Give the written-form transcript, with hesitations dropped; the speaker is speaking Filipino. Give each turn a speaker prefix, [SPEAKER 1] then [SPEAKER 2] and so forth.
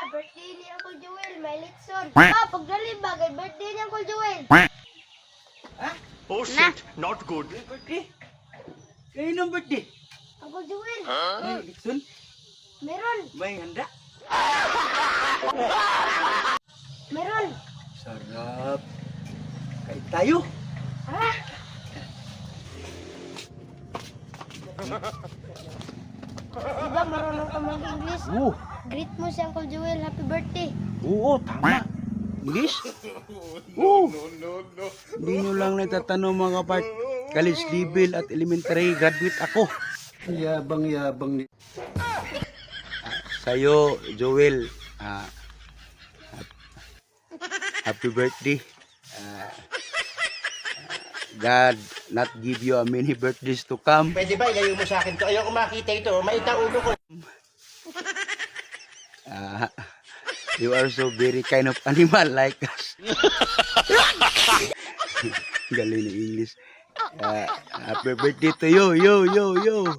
[SPEAKER 1] birthday ni Uncle Joel, may litson. Pa, pagdali bagay, birthday ni Uncle Joel.
[SPEAKER 2] Ha?
[SPEAKER 3] Oh shit, not good.
[SPEAKER 2] May birthday? Kainong birthday?
[SPEAKER 1] Uncle Joel,
[SPEAKER 2] May litson?
[SPEAKER 1] meron,
[SPEAKER 2] May handa?
[SPEAKER 1] meron.
[SPEAKER 2] Sarap. Kain tayo.
[SPEAKER 1] Ha? Diba marunong ka mag-English?
[SPEAKER 2] Oo.
[SPEAKER 1] Greet mo si Uncle Joel, happy birthday.
[SPEAKER 2] Oo, tama. English? Oo. Hindi nyo lang natatanong mga part. College level at elementary graduate ako. Yabang-yabang ni... Sa'yo, Joel, happy birthday. God not give you a many birthdays to come.
[SPEAKER 4] Pwede ba ilayo mo sa akin to? Ayoko makita ito. Maita ulo ko.
[SPEAKER 2] You are so very kind of animal like us. Galing na English. Happy birthday to you, yo.